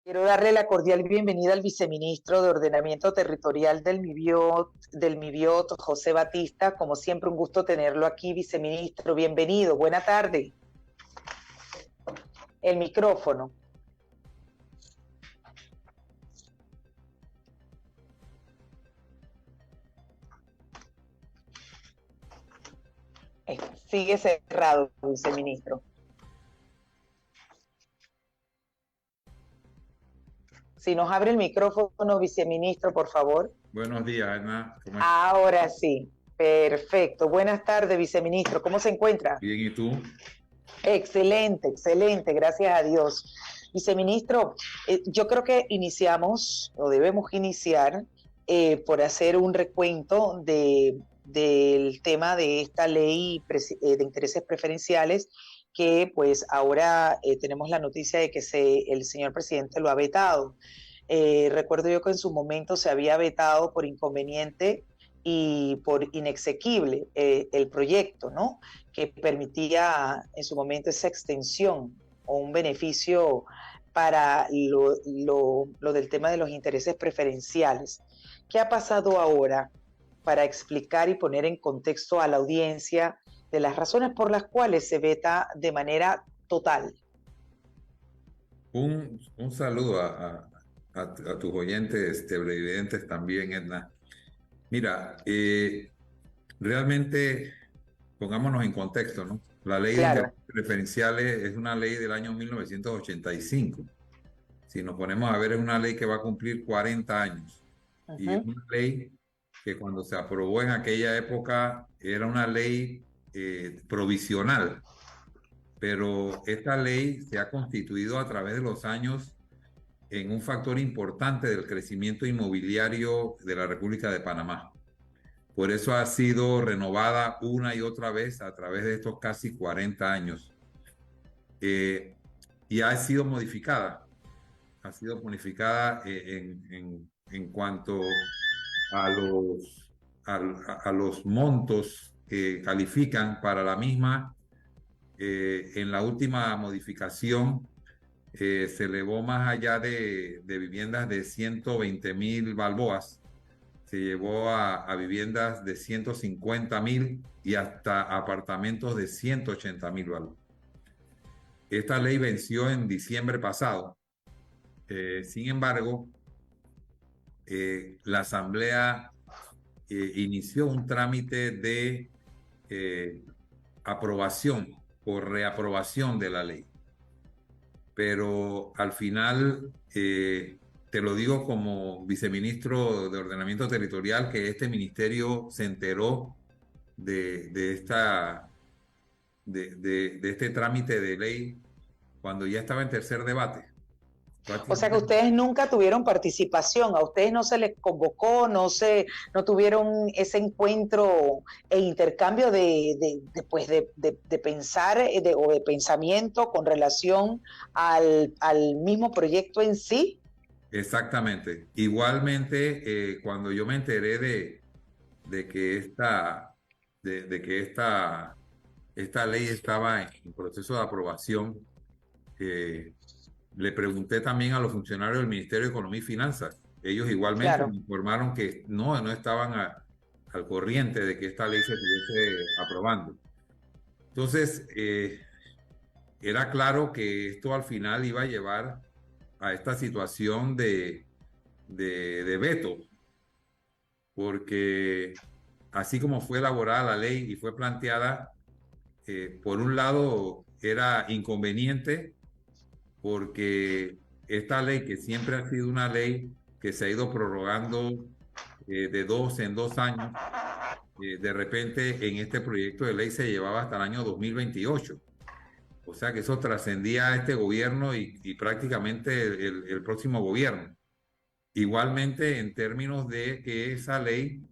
Quiero darle la cordial bienvenida al viceministro de Ordenamiento Territorial del MIBIOT, José Batista. Como siempre, un gusto tenerlo aquí, viceministro. Bienvenido, buena tarde. El micrófono. Sigue cerrado, viceministro. Si nos abre el micrófono, viceministro, por favor. Buenos días, Ana. ¿Cómo estás? Ahora sí, perfecto. Buenas tardes, viceministro. ¿Cómo se encuentra? Bien, ¿y tú? Excelente, excelente, gracias a Dios. Viceministro, yo creo que iniciamos o debemos iniciar por hacer un recuento del tema de esta ley de intereses preferenciales que pues ahora tenemos la noticia de que el señor presidente lo ha vetado. Recuerdo yo que en su momento se había vetado por inconveniente y por inexequible el proyecto, ¿no? Que permitía en su momento esa extensión o un beneficio para lo del tema de los intereses preferenciales. ¿Qué ha pasado ahora para explicar y poner en contexto a la audiencia de las razones por las cuales se veta de manera total? Un saludo a tus oyentes televidentes también, Edna. Mira, realmente pongámonos en contexto, ¿no? La ley de Claro. intereses preferenciales es una ley del año 1985. Si nos ponemos a ver, es una ley que va a cumplir 40 años. Y es Uh-huh. una ley que cuando se aprobó en aquella época era una ley provisional. Pero esta ley se ha constituido a través de los años en un factor importante del crecimiento inmobiliario de la República de Panamá. Por eso ha sido renovada una y otra vez a través de estos casi 40 años. Y ha sido modificada en cuanto a a los montos que califican para la misma. En la última modificación se elevó más allá de viviendas de 120.000 balboas, se llevó a viviendas de 150.000 y hasta apartamentos de 180.000 balboas. Esta ley venció en diciembre pasado. Sin embargo, la Asamblea inició un trámite de aprobación o reaprobación de la ley. Pero al final, te lo digo como viceministro de Ordenamiento Territorial, que este ministerio se enteró de este trámite de ley cuando ya estaba en tercer debate. O sea que ustedes nunca tuvieron participación, a ustedes no se les convocó, no tuvieron ese encuentro e intercambio de pensar o de pensamiento con relación al mismo proyecto en sí. Exactamente. Igualmente, cuando yo me enteré de que esta ley estaba en proceso de aprobación, le pregunté también a los funcionarios del Ministerio de Economía y Finanzas. Ellos igualmente Claro. me informaron que no estaban al corriente de que esta ley se estuviese aprobando. Entonces, era claro que esto al final iba a llevar a esta situación de veto, porque así como fue elaborada la ley y fue planteada, por un lado era inconveniente porque esta ley, que siempre ha sido una ley que se ha ido prorrogando de 2 en 2 años, de repente en este proyecto de ley se llevaba hasta el año 2028. O sea que eso trascendía a este gobierno y prácticamente el próximo gobierno. Igualmente en términos de que esa ley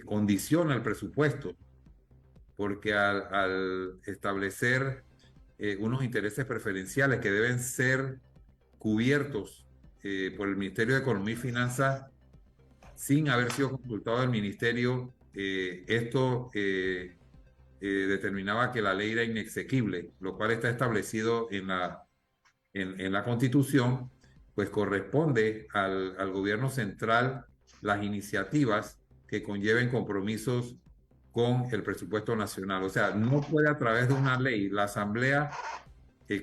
condiciona el presupuesto, porque al establecer unos intereses preferenciales que deben ser cubiertos por el Ministerio de Economía y Finanzas sin haber sido consultado el Ministerio, esto determinaba que la ley era inexequible, lo cual está establecido en la Constitución, pues corresponde al gobierno central las iniciativas que conlleven compromisos con el presupuesto nacional. O sea, no puede a través de una ley la Asamblea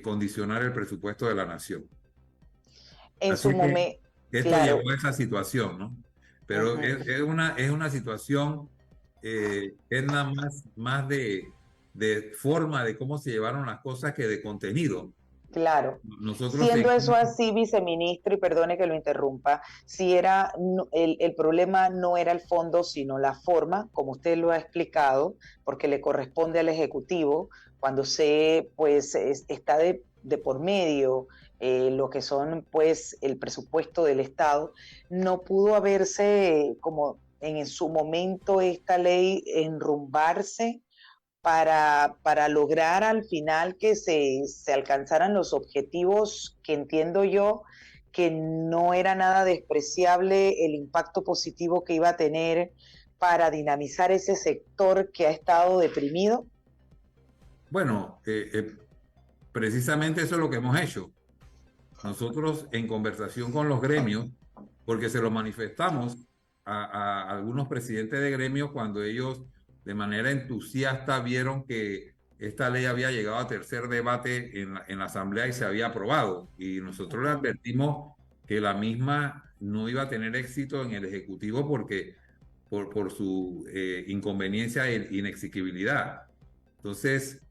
condicionar el presupuesto de la nación. En su Así que momento, esto claro. llevó a esa situación, ¿no? Pero Ujú. es una situación, es nada más de forma de cómo se llevaron las cosas que de contenido. Claro. Nosotros Siendo eso seguimos. así, viceministro, y perdone que lo interrumpa, si era el problema no era el fondo, sino la forma, como usted lo ha explicado, porque le corresponde al Ejecutivo, cuando se pues está de por medio lo que son pues el presupuesto del Estado, no pudo haberse como en su momento esta ley enrumbarse para lograr al final que se alcanzaran los objetivos que entiendo yo que no era nada despreciable el impacto positivo que iba a tener para dinamizar ese sector que ha estado deprimido. Bueno, precisamente eso es lo que hemos hecho. Nosotros en conversación con los gremios, porque se lo manifestamos a algunos presidentes de gremios cuando ellos de manera entusiasta vieron que esta ley había llegado a tercer debate en la Asamblea y se había aprobado. Y nosotros le Ujú. advertimos que la misma no iba a tener éxito en el Ejecutivo porque por su inconveniencia e inexequibilidad. Entonces,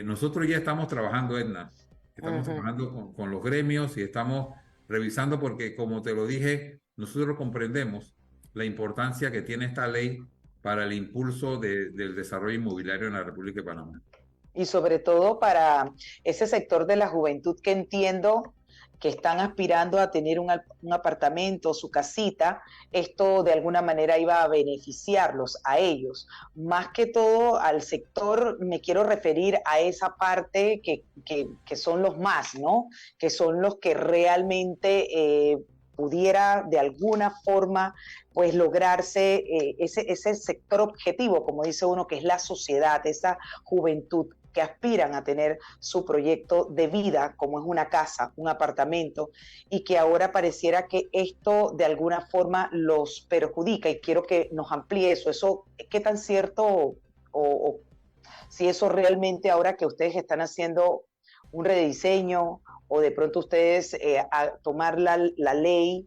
nosotros ya estamos trabajando, Edna, estamos Ujú. trabajando con los gremios y estamos revisando porque, como te lo dije, nosotros comprendemos la importancia que tiene esta ley para el impulso del desarrollo inmobiliario en la República de Panamá. Y sobre todo para ese sector de la juventud que entiendo que están aspirando a tener un apartamento, su casita, esto de alguna manera iba a beneficiarlos a ellos. Más que todo al sector, me quiero referir a esa parte que son los más, ¿no? Que son los que realmente pudiera de alguna forma pues lograrse ese sector objetivo, como dice uno, que es la sociedad, esa juventud que aspiran a tener su proyecto de vida, como es una casa, un apartamento, y que ahora pareciera que esto de alguna forma los perjudica. Y quiero que nos amplíe eso ¿qué tan cierto o si eso realmente ahora que ustedes están haciendo un rediseño o de pronto ustedes a tomar la ley,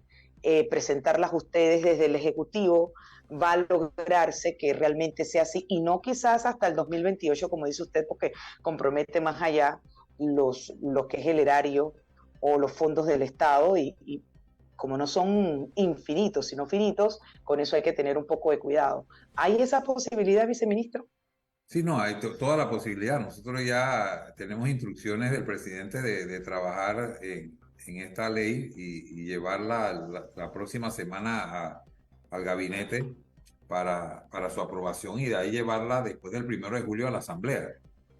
presentarlas ustedes desde el Ejecutivo, va a lograrse que realmente sea así y no quizás hasta el 2028, como dice usted, porque compromete más allá lo que es el erario o los fondos del Estado y como no son infinitos, sino finitos, con eso hay que tener un poco de cuidado. ¿Hay esa posibilidad, viceministro? Sí, no, hay toda la posibilidad. Nosotros ya tenemos instrucciones del presidente de trabajar en esta ley y llevarla la próxima semana al gabinete para su aprobación y de ahí llevarla después del 1 de julio a la Asamblea,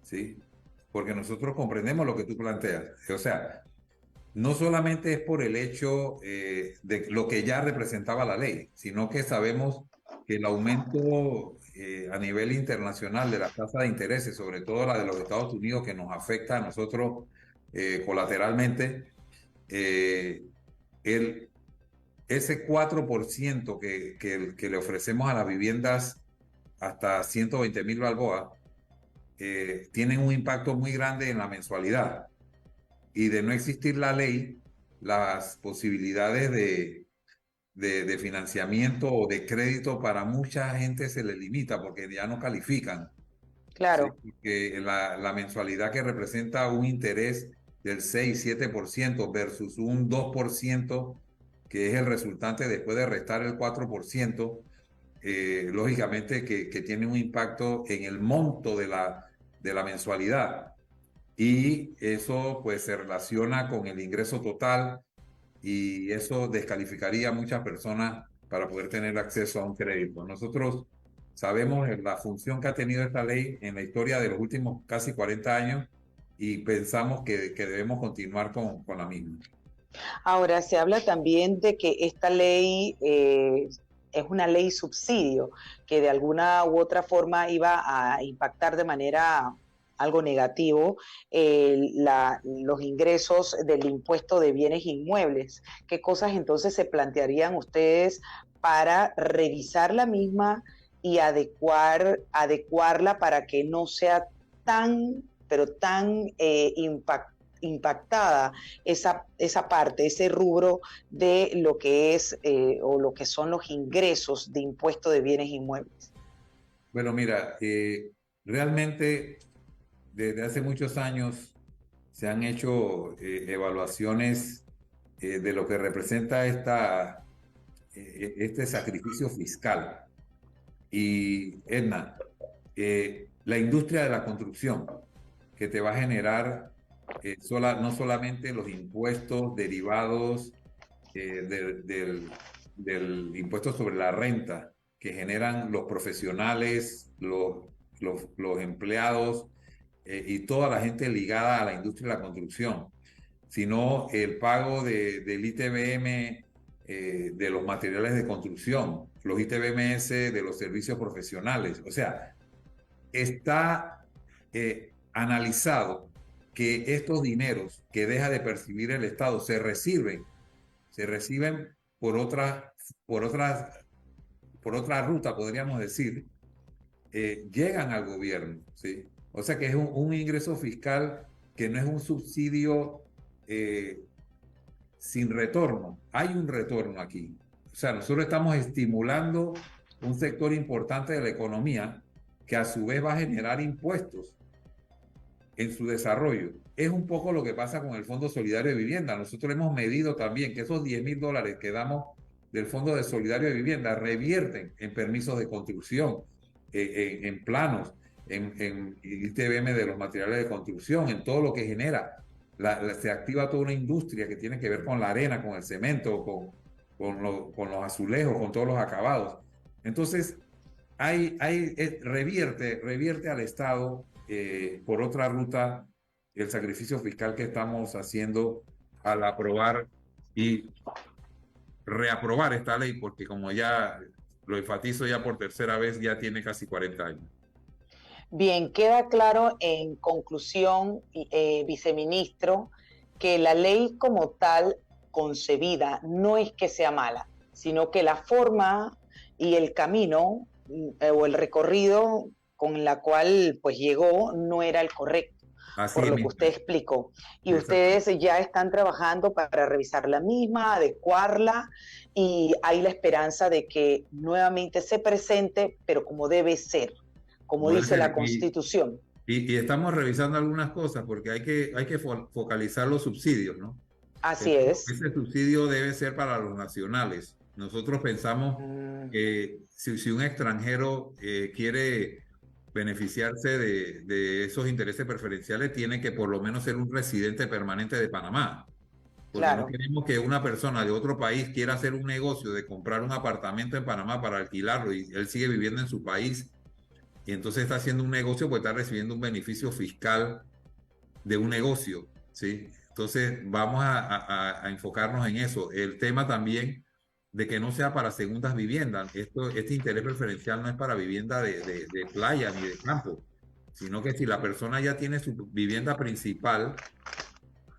¿sí? Porque nosotros comprendemos lo que tú planteas. O sea, no solamente es por el hecho de lo que ya representaba la ley, sino que sabemos que el aumento a nivel internacional de la tasa de intereses, sobre todo la de los Estados Unidos, que nos afecta a nosotros colateralmente, eh, el, ese 4% que le ofrecemos a las viviendas hasta 120.000 balboas, tienen un impacto muy grande en la mensualidad y de no existir la ley, las posibilidades de financiamiento o de crédito para mucha gente se les limita porque ya no califican. ¿Sí? Claro. Porque la mensualidad que representa un interés del 6-7% versus un 2% que es el resultante después de restar el 4%, lógicamente que tiene un impacto en el monto de la mensualidad y eso pues se relaciona con el ingreso total y eso descalificaría a muchas personas para poder tener acceso a un crédito. Nosotros sabemos la función que ha tenido esta ley en la historia de los últimos casi 40 años y pensamos que debemos continuar con la misma. Ahora, se habla también de que esta ley es una ley subsidio, que de alguna u otra forma iba a impactar de manera algo negativo, los ingresos del impuesto de bienes inmuebles. ¿Qué cosas entonces se plantearían ustedes para revisar la misma y adecuarla para que no sea tan, pero tan impactada esa parte, ese rubro de lo que es o lo que son los ingresos de impuesto de bienes inmuebles? Bueno, mira, realmente desde hace muchos años se han hecho evaluaciones de lo que representa este sacrificio fiscal. Y Edna, la industria de la construcción, que te va a generar no solamente los impuestos derivados del impuesto sobre la renta que generan los profesionales, los empleados y toda la gente ligada a la industria de la construcción, sino el pago del ITBM de los materiales de construcción, los ITBMS de los servicios profesionales. O sea, está analizado que estos dineros que deja de percibir el Estado se reciben por otra ruta, podríamos decir, llegan al gobierno, ¿sí? O sea que es un ingreso fiscal que no es un subsidio sin retorno. Hay un retorno aquí. O sea, nosotros estamos estimulando un sector importante de la economía que a su vez va a generar impuestos en su desarrollo. Es un poco lo que pasa con el Fondo Solidario de Vivienda. Nosotros hemos medido también que esos $10,000 que damos del Fondo de Solidario de Vivienda revierten en permisos de construcción, en planos, en ITBM de los materiales de construcción, en todo lo que genera. Se activa toda una industria que tiene que ver con la arena, con el cemento, con los azulejos, con todos los acabados. Entonces, revierte al Estado por otra ruta el sacrificio fiscal que estamos haciendo al aprobar y reaprobar esta ley, porque como ya lo enfatizo ya por tercera vez, ya tiene casi 40 años. Bien, queda claro en conclusión, viceministro, que la ley como tal concebida no es que sea mala, sino que la forma y el camino o el recorrido con la cual pues llegó no era el correcto. Así Por lo mismo. que usted explicó. Y Exacto. ustedes ya están trabajando para revisar la misma, adecuarla, y hay la esperanza de que nuevamente se presente, pero como debe ser, como dice la Constitución. Y estamos revisando algunas cosas porque hay que focalizar los subsidios, ¿no? Así es. Ese subsidio debe ser para los nacionales. Nosotros pensamos que si un extranjero quiere beneficiarse de esos intereses preferenciales, tiene que por lo menos ser un residente permanente de Panamá. Porque Claro. no queremos que una persona de otro país quiera hacer un negocio de comprar un apartamento en Panamá para alquilarlo y él sigue viviendo en su país y entonces está haciendo un negocio pues está recibiendo un beneficio fiscal de un negocio, ¿sí? Entonces vamos a enfocarnos en eso. El tema también de que no sea para segundas viviendas. Este interés preferencial no es para vivienda de playa ni de campo, sino que si la persona ya tiene su vivienda principal,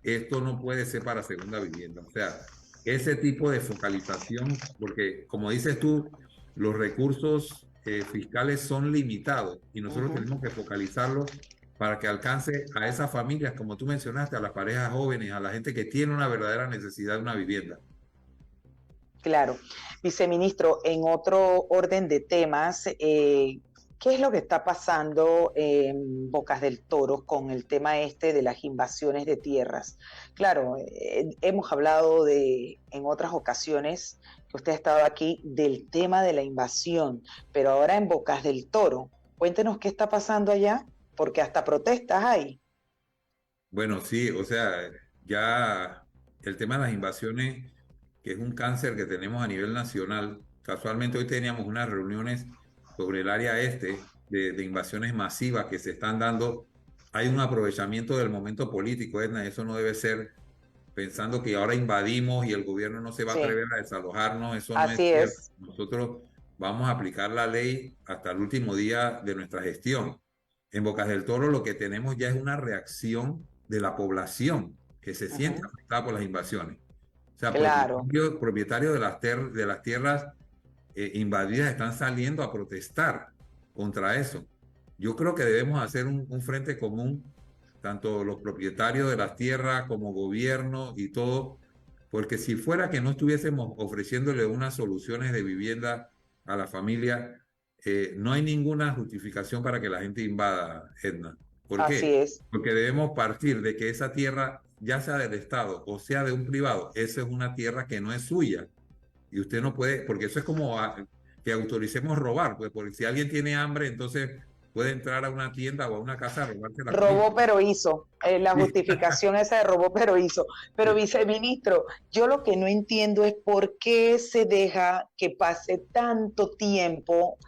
esto no puede ser para segunda vivienda. O sea, ese tipo de focalización, porque como dices tú, los recursos fiscales son limitados y nosotros tenemos que focalizarlos para que alcance a esas familias, como tú mencionaste, a las parejas jóvenes, a la gente que tiene una verdadera necesidad de una vivienda. Claro. Viceministro, en otro orden de temas, ¿qué es lo que está pasando en Bocas del Toro con el tema este de las invasiones de tierras? Claro, hemos hablado en otras ocasiones que usted ha estado aquí del tema de la invasión, pero ahora en Bocas del Toro, cuéntenos qué está pasando allá, porque hasta protestas hay. Bueno, sí, o sea, ya el tema de las invasiones, que es un cáncer que tenemos a nivel nacional. Casualmente hoy teníamos unas reuniones sobre el área este de invasiones masivas que se están dando. Hay un aprovechamiento del momento político, Edna, eso no debe ser pensando que ahora invadimos y el gobierno no se va a atrever a desalojarnos, eso no es Así cierto. es. Nosotros vamos a aplicar la ley hasta el último día de nuestra gestión. En Bocas del Toro lo que tenemos ya es una reacción de la población que se siente afectada por las invasiones. O sea, Claro, propietarios de las tierras invadidas están saliendo a protestar contra eso. Yo creo que debemos hacer un frente común, tanto los propietarios de las tierras como gobierno y todo, porque si fuera que no estuviésemos ofreciéndole unas soluciones de vivienda a la familia, no hay ninguna justificación para que la gente invada, Edna. ¿Por así qué? es. Porque debemos partir de que esa tierra, ya sea del Estado o sea de un privado, esa es una tierra que no es suya. Y usted no puede, porque eso es como que autoricemos robar, pues porque si alguien tiene hambre, entonces puede entrar a una tienda o a una casa a robarse la comida. Robó pero hizo, la justificación esa de robó pero hizo. Pero viceministro, yo lo que no entiendo es por qué se deja que pase tanto tiempo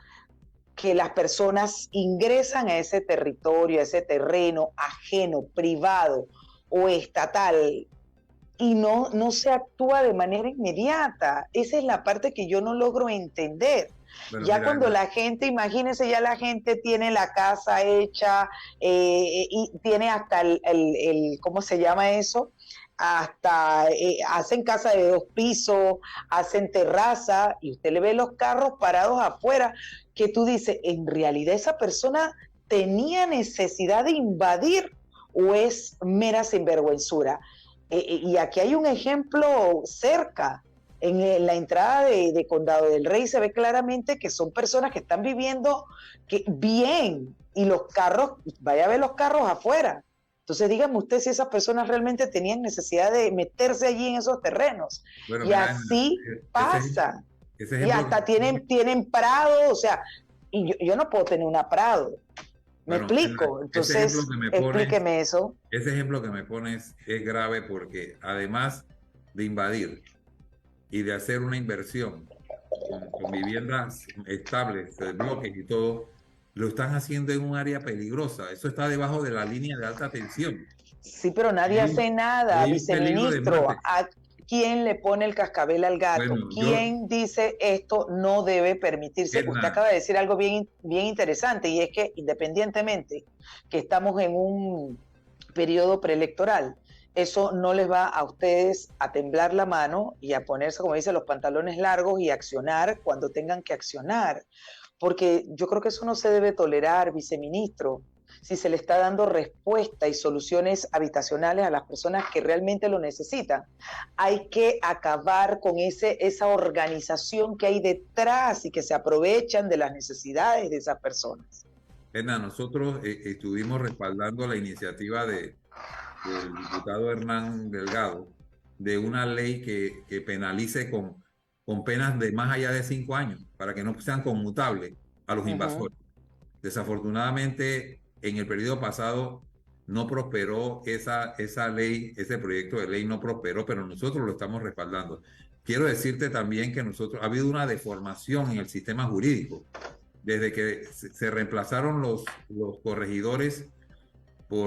que las personas ingresan a ese territorio, a ese terreno ajeno, privado o estatal, y no se actúa de manera inmediata. Esa es la parte que yo no logro entender. Bueno, Ya mira, cuando la gente, imagínense, ya la gente tiene la casa hecha y tiene hasta ¿cómo se llama eso? Hasta hacen casa de 2 pisos, hacen terraza y usted le ve los carros parados afuera, que tú dices, en realidad esa persona tenía necesidad de invadir o es mera sinvergüenzura. Y aquí hay un ejemplo cerca. En la entrada de Condado del Rey se ve claramente que son personas que están viviendo bien y los carros, vaya a ver los carros afuera. Entonces dígame usted si esas personas realmente tenían necesidad de meterse allí en esos terrenos. bueno, Y mira, así ese, pasa. ese Y ejemplo que hasta tienen prado, o sea, y yo no puedo tener una prado. ¿Me bueno, explico? ese ejemplo Entonces, que me pones, explíqueme eso. ese ejemplo que me pones es grave porque además de invadir y de hacer una inversión con viviendas estables, bloques y todo, lo están haciendo en un área peligrosa. Eso está debajo de la línea de alta tensión. Sí, pero nadie Y hace nada, hay un peligro de viceministro. muerte. ¿A quién le pone el cascabel al gato? Bueno, yo, ¿Quién dice esto no debe permitirse? Usted Edna, acaba de decir algo bien interesante y es que independientemente que estamos en un periodo preelectoral, eso no les va a ustedes a temblar la mano y a ponerse, como dice, los pantalones largos y accionar cuando tengan que accionar. Porque yo creo que eso no se debe tolerar, viceministro, si se le está dando respuesta y soluciones habitacionales a las personas que realmente lo necesitan. Hay que acabar con esa organización que hay detrás y que se aprovechan de las necesidades de esas personas. Edna, nosotros estuvimos respaldando la iniciativa del diputado Hernán Delgado de una ley que penalice con penas de más allá de 5 años para que no sean conmutables a los invasores. Desafortunadamente, en el periodo pasado no prosperó esa ley, ese proyecto de ley no prosperó, pero nosotros lo estamos respaldando. Quiero decirte también que ha habido una deformación en el sistema jurídico. Desde que se reemplazaron los corregidores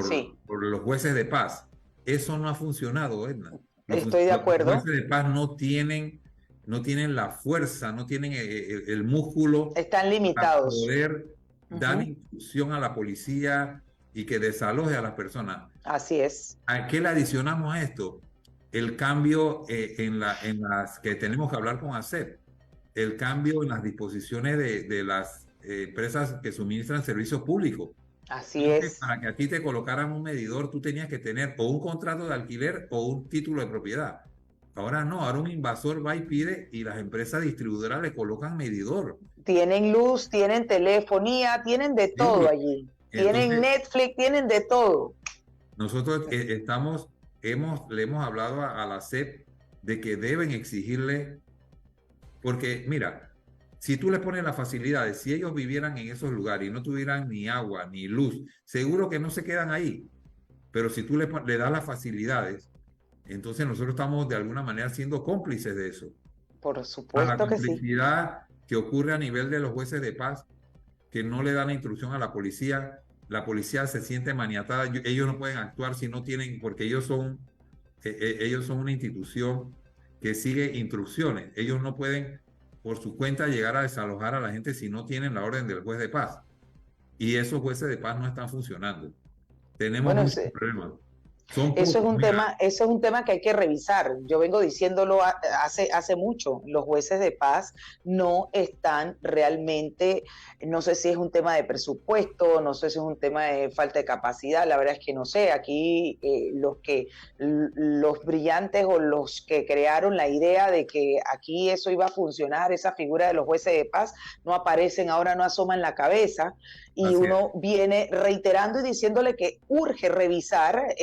Sí, por los jueces de paz. Eso no ha funcionado, Edna. estoy de Los acuerdo. jueces de paz no tienen la fuerza, no tienen el músculo Están para limitados. poder dar Ujú. instrucción a la policía y que desaloje a las personas. Así es. ¿A qué le adicionamos a esto? El cambio en las que tenemos que hablar con ASEP, el cambio en las disposiciones de las empresas que suministran servicios públicos. Así Antes, es. para que a ti te colocaran un medidor, tú tenías que tener o un contrato de alquiler o un título de propiedad. Ahora no, ahora un invasor va y pide y las empresas distribuidoras le colocan medidor. Tienen luz, tienen telefonía, tienen de todo Sí. allí. Tienen Entonces, Netflix, tienen de todo. nosotros le hemos hablado a la SEP de que deben exigirle, porque mira, si tú le pones las facilidades, si ellos vivieran en esos lugares y no tuvieran ni agua ni luz, seguro que no se quedan ahí. Pero si tú le das las facilidades, entonces nosotros estamos de alguna manera siendo cómplices de eso. Por A la supuesto que sí. complicidad que ocurre a nivel de los jueces de paz, que no le dan la instrucción a la policía se siente maniatada, ellos no pueden actuar si no tienen, porque ellos son una institución que sigue instrucciones, ellos no pueden por su cuenta llegar a desalojar a la gente si no tienen la orden del juez de paz. y esos jueces de paz no están funcionando. Tenemos Bueno, muchos problemas. Son eso es pocos, un mira, tema, eso es un tema que hay que revisar. Yo vengo diciéndolo hace mucho. Los jueces de paz no están realmente, no sé si es un tema de presupuesto, no sé si es un tema de falta de capacidad, la verdad es que no sé. Aquí los brillantes o los que crearon la idea de que aquí eso iba a funcionar, esa figura de los jueces de paz, no aparecen, ahora no asoman la cabeza y así es. uno viene reiterando y diciéndole que urge revisar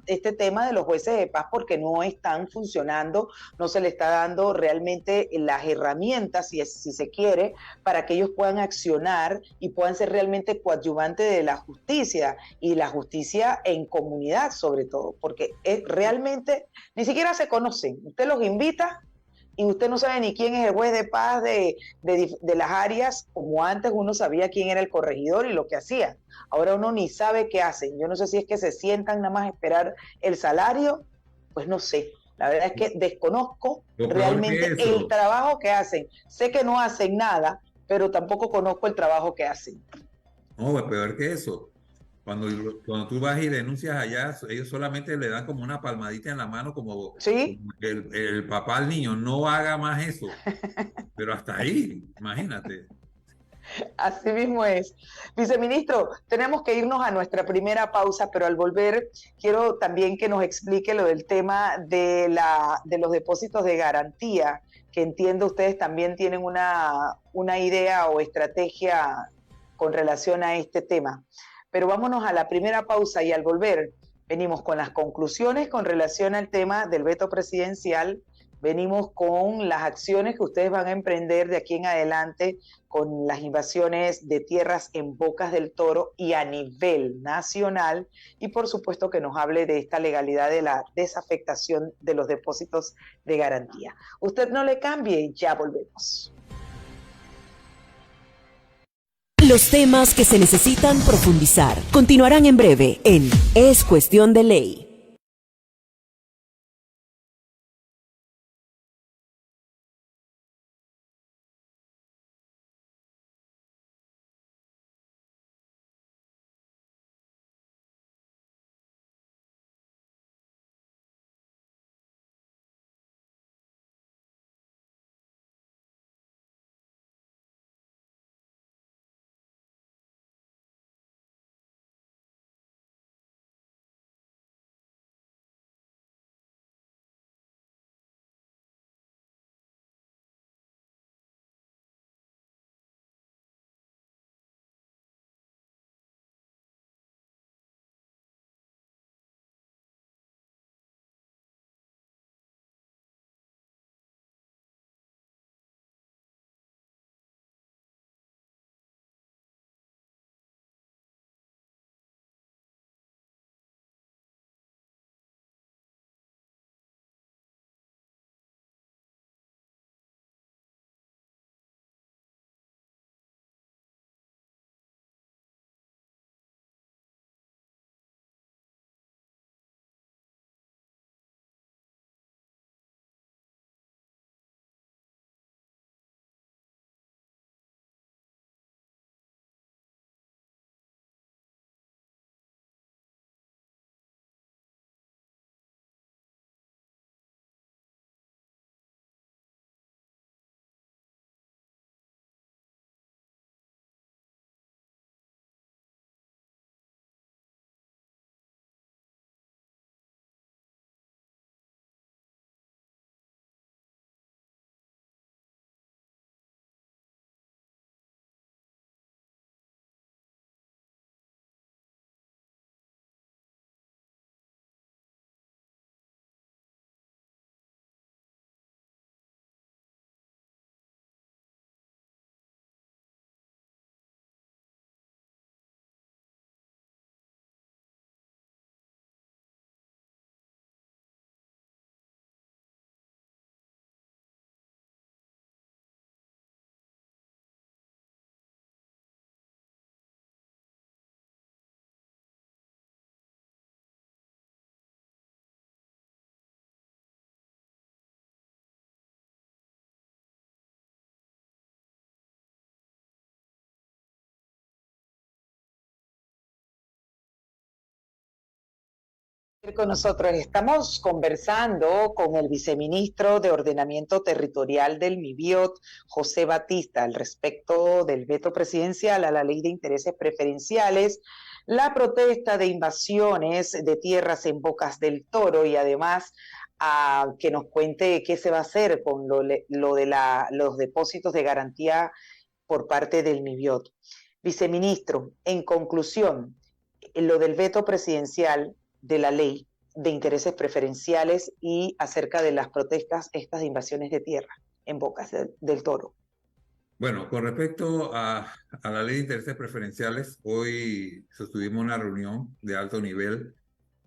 este tema de los jueces de paz porque no están funcionando, no se le está dando realmente las herramientas, si se quiere, para que ellos puedan accionar y puedan ser realmente coadyuvantes de la justicia y la justicia en comunidad sobre todo, porque realmente ni siquiera se conocen. Usted los invita y usted no sabe ni quién es el juez de paz de las áreas, como antes uno sabía quién era el corregidor y lo que hacía. Ahora uno ni sabe qué hacen. Yo no sé si es que se sientan nada más a esperar el salario, pues no sé. La verdad es que desconozco Lo peor que realmente el eso, trabajo que hacen. Sé que no hacen nada, pero tampoco conozco el trabajo que hacen. no, es peor que eso. Cuando tú vas y denuncias allá, ellos solamente le dan como una palmadita en la mano, como ¿Sí? el papá al niño, no haga más eso. Pero hasta ahí, imagínate. Así mismo es. Viceministro, tenemos que irnos a nuestra primera pausa, pero al volver quiero también que nos explique lo del tema de los depósitos de garantía, que entiendo ustedes también tienen una idea o estrategia con relación a este tema. Pero vámonos a la primera pausa y al volver venimos con las conclusiones con relación al tema del veto presidencial, venimos con las acciones que ustedes van a emprender de aquí en adelante con las invasiones de tierras en Bocas del Toro y a nivel nacional, y por supuesto que nos hable de esta legalidad de la desafectación de los depósitos de garantía. Usted no le cambie, ya volvemos. Los temas que se necesitan profundizar continuarán en breve en Es Cuestión de Ley. Con nosotros estamos conversando con el viceministro de Ordenamiento Territorial del MIBIOT, José Batista, al respecto del veto presidencial a la Ley de Intereses Preferenciales, la protesta de invasiones de tierras en Bocas del Toro y además a que nos cuente qué se va a hacer con lo de los depósitos de garantía por parte del MIBIOT. Viceministro, en conclusión, lo del veto presidencial de la ley de intereses preferenciales y acerca de las protestas, estas de invasiones de tierra en Bocas del Toro. Bueno, con respecto a la ley de intereses preferenciales, hoy sostuvimos una reunión de alto nivel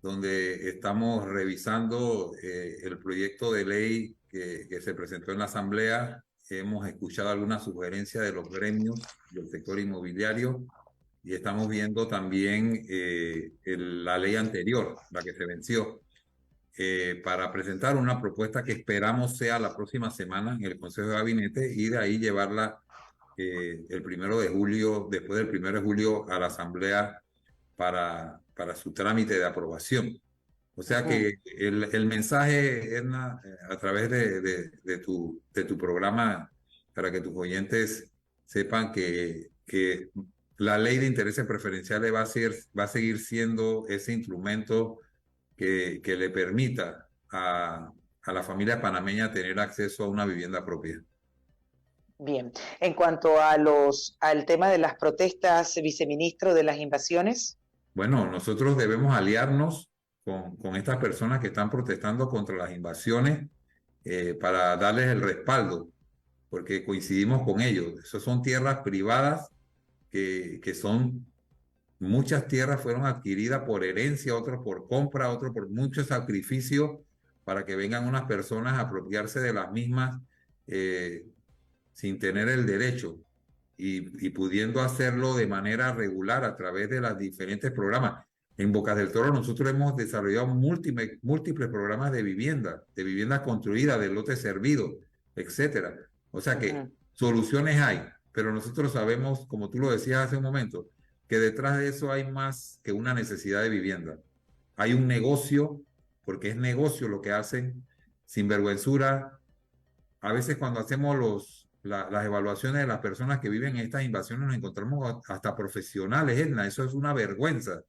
donde estamos revisando el proyecto de ley que se presentó en la Asamblea. Hemos escuchado algunas sugerencias de los gremios del sector inmobiliario y estamos viendo también la ley anterior, la que se venció, para presentar una propuesta que esperamos sea la próxima semana en el Consejo de Gabinete y de ahí llevarla el 1 de julio, después del 1 de julio, a la Asamblea para su trámite de aprobación. O sea que el mensaje, Edna, a través de tu programa, para que tus oyentes sepan que la ley de intereses preferenciales va a seguir siendo ese instrumento que le permita a la familia panameña tener acceso a una vivienda propia. Bien, en cuanto a al tema de las protestas, viceministro, de las invasiones. Bueno, nosotros debemos aliarnos con estas personas que están protestando contra las invasiones para darles el respaldo, porque coincidimos con ellos. Esas son tierras privadas que son, muchas tierras fueron adquiridas por herencia, otros por compra, otros por mucho sacrificio, para que vengan unas personas a apropiarse de las mismas sin tener el derecho y pudiendo hacerlo de manera regular a través de los diferentes programas. En Bocas del Toro nosotros hemos desarrollado múltiples programas de viviendas construidas, de lotes servidos, etcétera. O sea que soluciones hay, pero nosotros sabemos, como tú lo decías hace un momento, que detrás de eso hay más que una necesidad de vivienda. Hay un negocio, porque es negocio lo que hacen, sin vergüenzura. A veces cuando hacemos las evaluaciones de las personas que viven en estas invasiones nos encontramos hasta profesionales, Edna, eso es una vergüenza,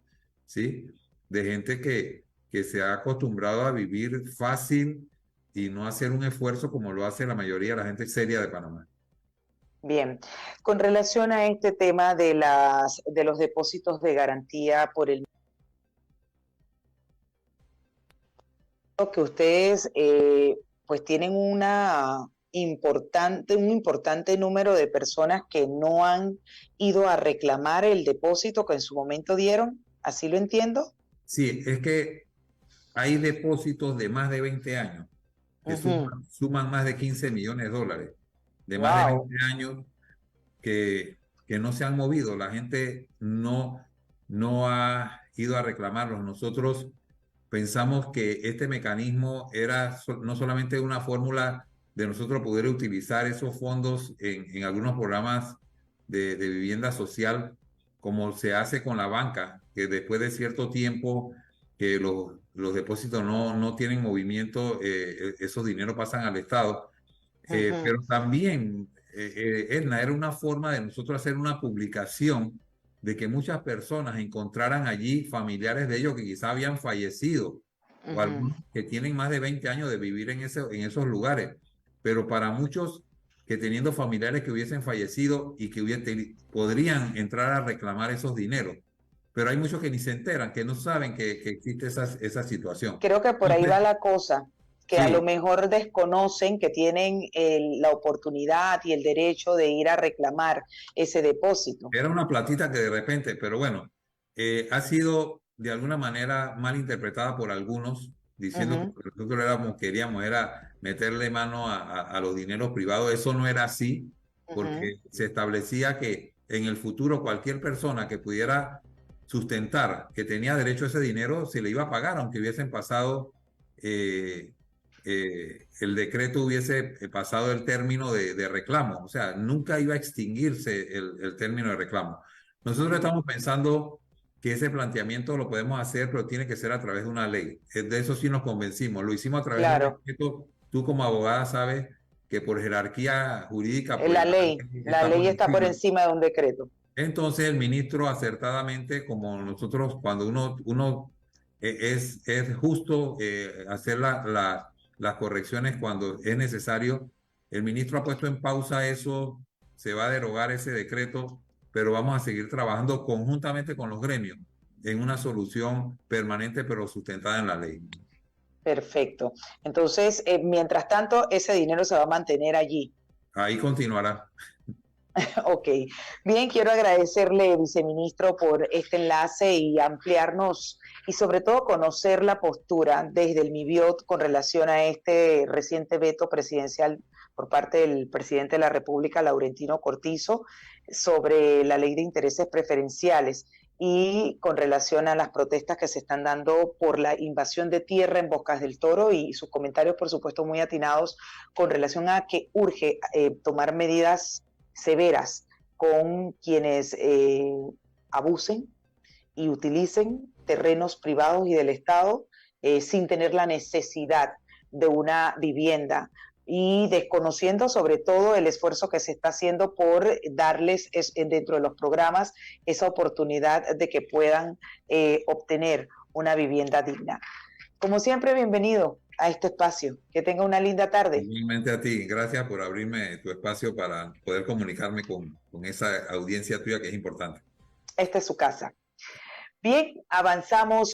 ¿sí? De gente que se ha acostumbrado a vivir fácil y no hacer un esfuerzo como lo hace la mayoría de la gente seria de Panamá. Bien, con relación a este tema de los depósitos de garantía por el que ustedes pues tienen un importante número de personas que no han ido a reclamar el depósito que en su momento dieron, ¿así lo entiendo? Sí, es que hay depósitos de más de 20 años que suman más de 15 millones de dólares, de más de 20 años que no se han movido. La gente no ha ido a reclamarlos. Nosotros pensamos que este mecanismo era no solamente una fórmula de nosotros poder utilizar esos fondos en algunos programas de vivienda social, como se hace con la banca, que después de cierto tiempo que los depósitos no tienen movimiento, esos dineros pasan al Estado. Pero también, Edna, era una forma de nosotros hacer una publicación de que muchas personas encontraran allí familiares de ellos que quizá habían fallecido o algunos que tienen más de 20 años de vivir en esos lugares. Pero para muchos que teniendo familiares que hubiesen fallecido y que podrían entrar a reclamar esos dineros. Pero hay muchos que ni se enteran, que no saben que existe esa situación. Creo que por ahí va la cosa, que sí, a lo mejor desconocen que tienen la oportunidad y el derecho de ir a reclamar ese depósito. Era una platita que de repente, pero bueno, ha sido de alguna manera mal interpretada por algunos, diciendo que nosotros queríamos era meterle mano a los dineros privados. Eso no era así, porque se establecía que en el futuro cualquier persona que pudiera sustentar que tenía derecho a ese dinero se le iba a pagar, aunque hubiesen pasado, el decreto hubiese pasado el término de reclamo. O sea, nunca iba a extinguirse el término de reclamo. Nosotros estamos pensando que ese planteamiento lo podemos hacer, pero tiene que ser a través de una ley. De eso sí nos convencimos. Lo hicimos a través de un Claro, decreto. Tú como abogada sabes que por jerarquía jurídica, pues la está por ley está por encima. encima de un decreto. Entonces el ministro acertadamente, como nosotros cuando uno es justo hacer las correcciones cuando es necesario, el ministro ha puesto en pausa eso, se va a derogar ese decreto, pero vamos a seguir trabajando conjuntamente con los gremios en una solución permanente pero sustentada en la ley. Perfecto. Entonces, mientras tanto, ese dinero se va a mantener allí. Ahí continuará. Ok. Bien, quiero agradecerle, viceministro, por este enlace y ampliarnos y sobre todo conocer la postura desde el MIBIOT con relación a este reciente veto presidencial por parte del presidente de la República, Laurentino Cortizo, sobre la ley de intereses preferenciales y con relación a las protestas que se están dando por la invasión de tierra en Bocas del Toro y sus comentarios, por supuesto, muy atinados con relación a que urge tomar medidas severas con quienes abusen y utilicen terrenos privados y del Estado sin tener la necesidad de una vivienda y desconociendo sobre todo el esfuerzo que se está haciendo por darles dentro de los programas esa oportunidad de que puedan obtener una vivienda digna. Como siempre, bienvenido a este espacio. Que tenga una linda tarde. Igualmente a ti, gracias por abrirme tu espacio para poder comunicarme con esa audiencia tuya que es importante. Esta es su casa. Bien, avanzamos.